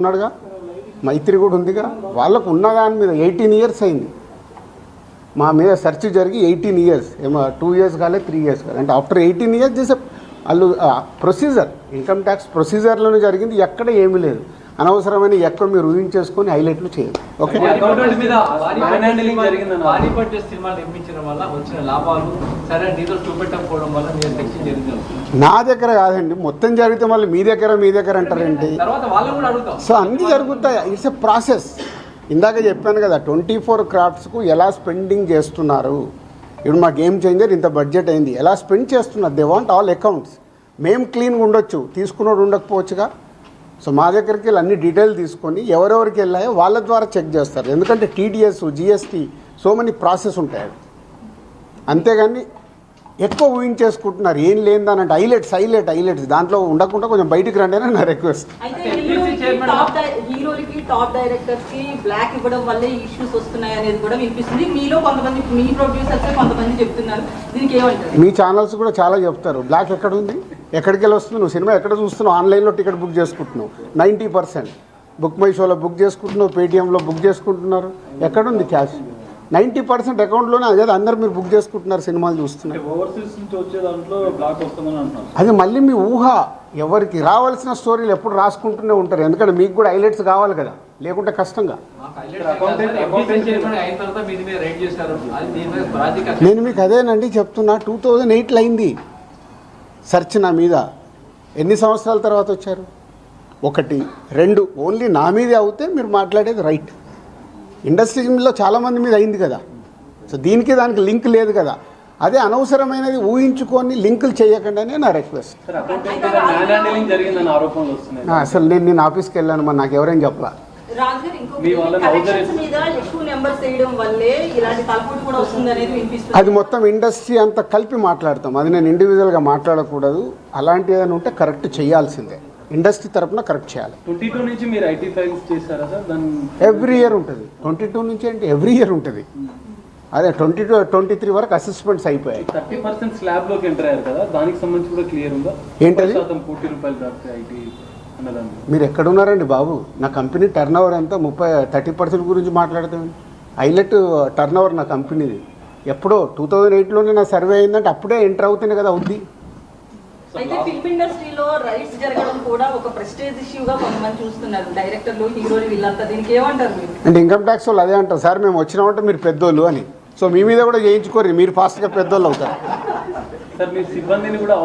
ఉన్నాడుగా, మైత్రి కూడా ఉందిగా, వాళ్ళకు ఉన్న దాని మీద 18 ఇయర్స్ అయింది. మా మీద సెర్చ్ జరిగి 18 ఇయర్స్, ఏమో 2 ఇయర్స్ కాలేదు, 3 ఇయర్స్ కాలేదు. అంటే ఆఫ్టర్ 18 ఇయర్స్ చేసే వాళ్ళు ప్రొసీజర్, ఇన్కమ్ ట్యాక్స్ ప్రొసీజర్లోనే జరిగింది. ఎక్కడ ఏమీ లేదు. అనవసరమైన ఎక్కడ మీరు ఊహించేసుకొని హైలైట్లు చేయదు. ఓకే, నా దగ్గర కాదండి, మొత్తం జరిగితే మళ్ళీ మీ దగ్గర అంటారండి. సో అన్నీ జరుగుతాయి. It's a process. ఇందాక చెప్పాను కదా, 24 క్రాఫ్ట్స్కు ఎలా స్పెండింగ్ చేస్తున్నారు. ఇప్పుడు మా గేమ్ చేంజర్ ఇంత బడ్జెట్ అయింది, ఎలా స్పెండ్ చేస్తున్నారు. They want all accounts. మేము క్లీన్గా ఉండొచ్చు, తీసుకున్నోడు ఉండకపోవచ్చుగా. సో మా దగ్గరికి వెళ్ళి అన్ని డీటెయిల్ తీసుకొని ఎవరెవరికి వెళ్ళాయో వాళ్ళ ద్వారా చెక్ చేస్తారు. ఎందుకంటే TDS, GST, so many process ఉంటాయి. అంతేగాని ఎక్కువ ఊహించేసుకుంటున్నారు. ఏం లేదని అంటే హైలైట్స్ దాంట్లో ఉండకుండా కొంచెం బయటికి రండి అని నా రిక్వెస్ట్. టాప్ డైరెక్టర్స్ కి బ్లాక్ ఇవ్వడం వల్లే ఇష్యూస్ వస్తున్నాయి అనేది కూడా వినిపిస్తుంది. మీలో కొంతమంది, మీ ప్రొడ్యూసర్స్ కొంతమంది చెప్తున్నారు. దీనికి ఏమంటారు? మీ ఛానల్స్ కూడా చాలా చెప్తారు. బ్లాక్ ఎక్కడ ఉంది, ఎక్కడికి వెళ్ళి వస్తుంది, నువ్వు సినిమా ఎక్కడ చూస్తున్నావు, ఆన్లైన్లో టికెట్ బుక్ చేసుకుంటున్నావు. 90% బుక్ మై షోలో బుక్ చేసుకుంటున్నావు, పేటీఎంలో బుక్ చేసుకుంటున్నారు. ఎక్కడుంది క్యాష్? 90% అకౌంట్లోనే. అదే అందరు మీరు బుక్ చేసుకుంటున్నారు, సినిమాలు చూస్తున్నారు. అది మళ్ళీ మీ ఊహ. ఎవరికి రావాల్సిన స్టోరీలు ఎప్పుడు రాసుకుంటూనే ఉంటారు. ఎందుకంటే మీకు కూడా హైలైట్స్ కావాలి కదా, లేకుంటే కష్టంగా. నేను మీకు అదేనండి చెప్తున్నా, 2008లో అయింది సెర్చ్ నా మీద. ఎన్ని సంవత్సరాల తర్వాత వచ్చారు? 1, 2 ఓన్లీ నా మీదే అవుతే మీరు మాట్లాడేది రైట్. ఇండస్ట్రీలో చాలామంది మీద అయింది కదా. సో దీనికి దానికి లింక్ లేదు కదా. అదే అనవసరమైనది ఊహించుకొని లింకులు చేయకండి అని నా రిక్వెస్ట్. అసలు నేను ఆఫీస్కి వెళ్ళాను, మరి నాకు ఎవరైనా చెప్పలా. అది మొత్తం ఇండస్ట్రీ అంతా కలిపి మాట్లాడతాం. అది నేను ఇండివిజువల్గా మాట్లాడకూడదు. అలాంటి ఏదైనా ఉంటే కరెక్ట్ చేయాల్సిందే. ఇండస్ట్రీ తరఫున కరెక్ట్ చేయాలి. 22 నుంచి మీరు ఐటీ ఫైల్స్ చేశారా సార్? ఎవ్రీ ఇయర్ ఉంటుంది. 22 నుంచి అంటే ఎవ్రీ ఇయర్ ఉంటుంది. అదే 22, 23 వరకు అసెస్మెంట్స్ అయిపోయాయి. 30% స్లాబ్లోకి ఎంటర్ అయ్యారు కదా, దానికి సంబంధించి కూడా క్లియర్ ఉందా? ఏంటది? ₹1 దాకా ఐటీ అన్నదాన్ని. మీరు ఎక్కడున్నారండి బాబు? నా కంపెనీ టర్న్ ఓవర్ అంతా 30% గురించి మాట్లాడతామండి. హైలైట్ టర్న్ ఓవర్ నా కంపెనీది. ఎప్పుడో 2008లోనే నా సర్వే అయిందంటే అప్పుడే ఎంటర్ అవుతేనే కదా అవుద్ది. అయితే ఫిల్మ్ ఇండస్ట్రీలో రైట్స్ జరగడం కూడా ఒక ప్రెస్టేజ్ ఇష్యూగా కొంతమంది చూస్తున్నారు. డైరెక్టర్లు, హీరోలు వీళ్ళంతా దీనికి ఏమంటారు మీరు? అంటే ఇన్కమ్ ట్యాక్స్ వాళ్ళు అదే అంటారు, సార్ మేము వచ్చినామంటే మీరు పెద్దోళ్ళు అని. సో మీ మీద కూడా చేయించుకోరు, మీరు ఫాస్ట్గా పెద్దోళ్ళు అవుతారు. సార్ మీ సిబ్బందిని కూడా